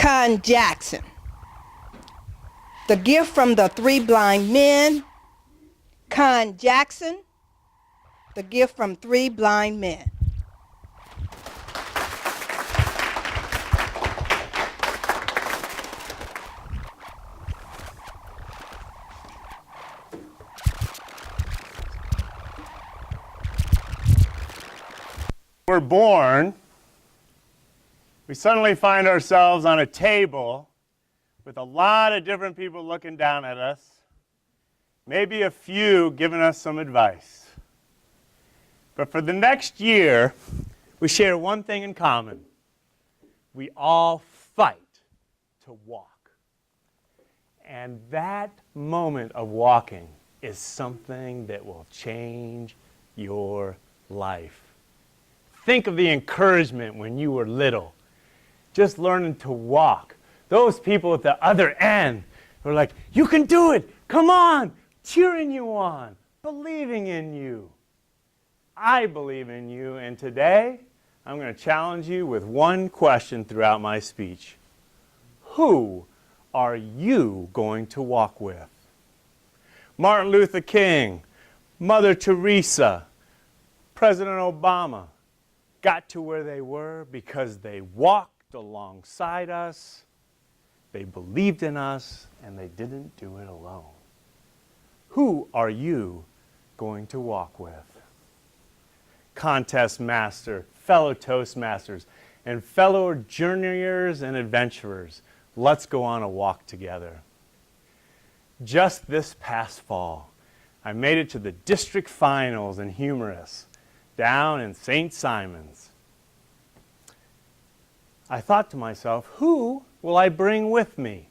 Conn Jackson. The gift from the three blind men. Conn Jackson. The gift from three blind men. We're born, we suddenly find ourselves on a table with a lot of different people looking down at us, maybe a few giving us some advice. But for the next year, we share one thing in common. We all fight to walk. And that moment of walking is something that will change your life. Think of the encouragement when you were little, just learning to walk. Those people at the other end were like, you can do it, come on, cheering you on, believing in you. I believe in you, and today I'm going to challenge you with one question throughout my speech. Who are you going to walk with? Martin Luther King, Mother Teresa, President Obama got to where they were because they walked alongside us, they believed in us, and they didn't do it alone. Who are you going to walk with? Contest master, fellow Toastmasters, and fellow journeyers and adventurers, let's go on a walk together. Just this past fall, I made it to the district finals in humorous down in St. Simon's. I thought to myself, who will I bring with me?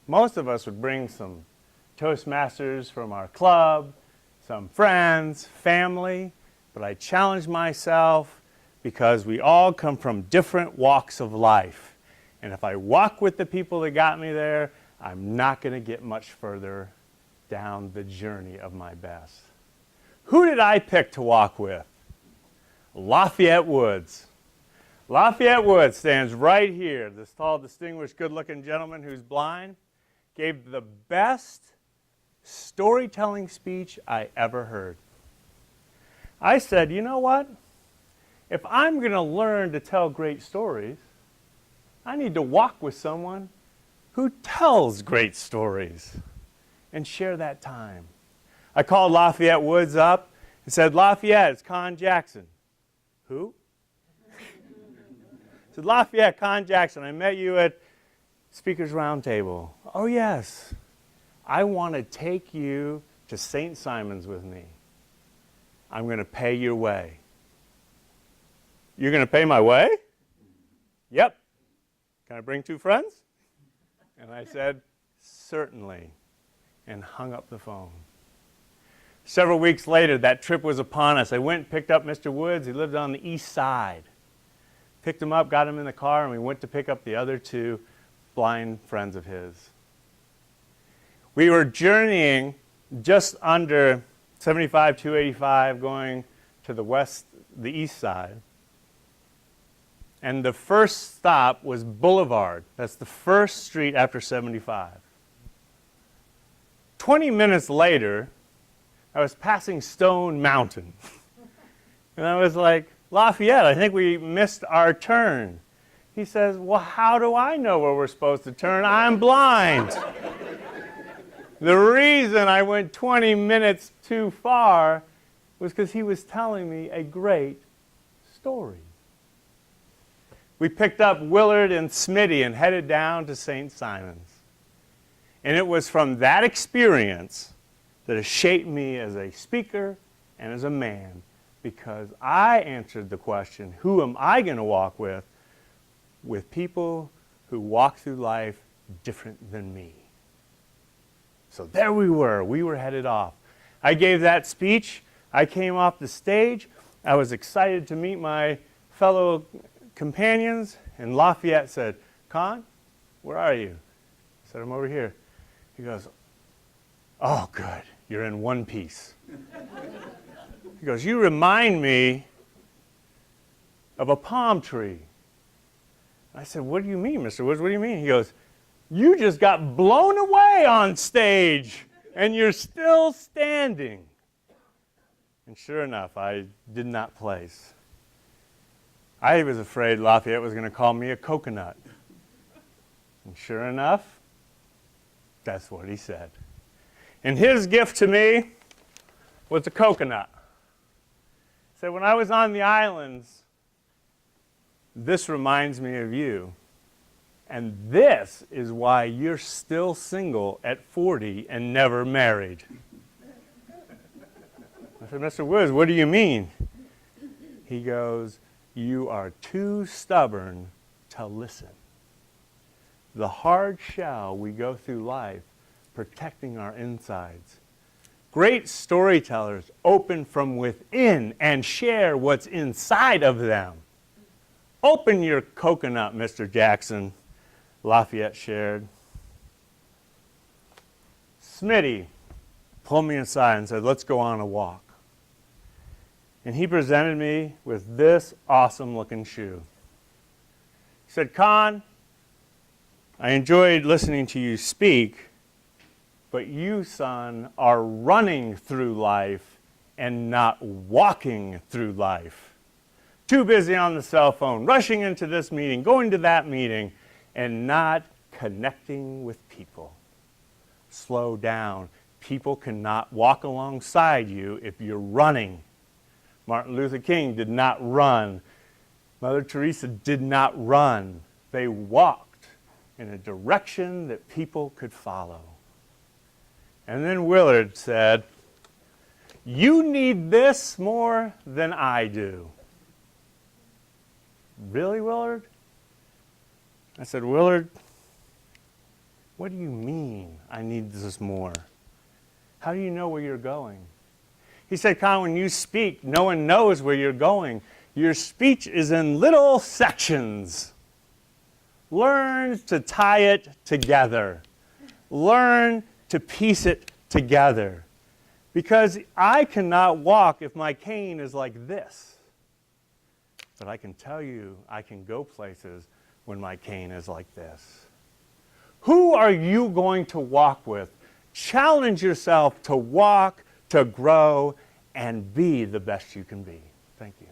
Most of us would bring some Toastmasters from our club, some friends, family, but I challenged myself because we all come from different walks of life. And if I walk with the people that got me there, I'm not going to get much further down the journey of my best. Who did I pick to walk with? Lafayette Woods. Lafayette Woods stands right here. This tall, distinguished, good-looking gentleman who's blind gave the best storytelling speech I ever heard. I said, you know what? If I'm going to learn to tell great stories, I need to walk with someone who tells great stories and share that time. I called Lafayette Woods up and said, Lafayette, it's Conn Jackson. Who? I said, Lafayette, Conn Jackson, I met you at Speakers Roundtable. Oh, yes. I want to take you to St. Simon's with me. I'm going to pay your way. You're going to pay my way? Yep. Can I bring two friends? And I said, certainly, and hung up the phone. Several weeks later, that trip was upon us. I went and picked up Mr. Woods. He lived on the east side. Picked him up, got him in the car, and we went to pick up the other two blind friends of his. We were journeying just under 75, 285, going to the east side. And the first stop was Boulevard. That's the first street after 75. 20 minutes later, I was passing Stone Mountain. And I was like, Lafayette, I think we missed our turn. He says, well, how do I know where we're supposed to turn? I'm blind. The reason I went 20 minutes too far was because he was telling me a great story. We picked up Willard and Smitty and headed down to St. Simon's. And it was from that experience that has shaped me as a speaker and as a man, because I answered the question, who am I going to walk with people who walk through life different than me. So there we were headed off. I gave that speech, I came off the stage, I was excited to meet my fellow companions, and Lafayette said, Conn, where are you? I said, I'm over here. He goes, oh, good, you're in one piece. He goes, you remind me of a palm tree. I said, what do you mean, Mr. Woods? What do you mean? He goes, you just got blown away on stage, and you're still standing. And sure enough, I did not place. I was afraid Lafayette was going to call me a coconut. And sure enough, that's what he said. And his gift to me was a coconut. He said, when I was on the islands, this reminds me of you. And this is why you're still single at 40 and never married. I said, Mr. Woods, what do you mean? He goes, you are too stubborn to listen. The hard shell we go through life protecting our insides. Great storytellers open from within and share what's inside of them. Open your coconut, Mr. Jackson, Lafayette shared. Smitty pulled me aside and said, let's go on a walk. And he presented me with this awesome looking shoe. He said, Conn, I enjoyed listening to you speak, but you, son, are running through life and not walking through life. Too busy on the cell phone, rushing into this meeting, going to that meeting, and not connecting with people. Slow down. People cannot walk alongside you if you're running. Martin Luther King did not run. Mother Teresa did not run. They walked in a direction that people could follow. And then Willard said, you need this more than I do. Really, Willard? I said, Willard, what do you mean I need this more? How do you know where you're going? He said, Conn, when you speak, no one knows where you're going. Your speech is in little sections. Learn to tie it together. Learn to piece it together. Because I cannot walk if my cane is like this. But I can tell you I can go places when my cane is like this. Who are you going to walk with? Challenge yourself to walk, to grow, and be the best you can be. Thank you.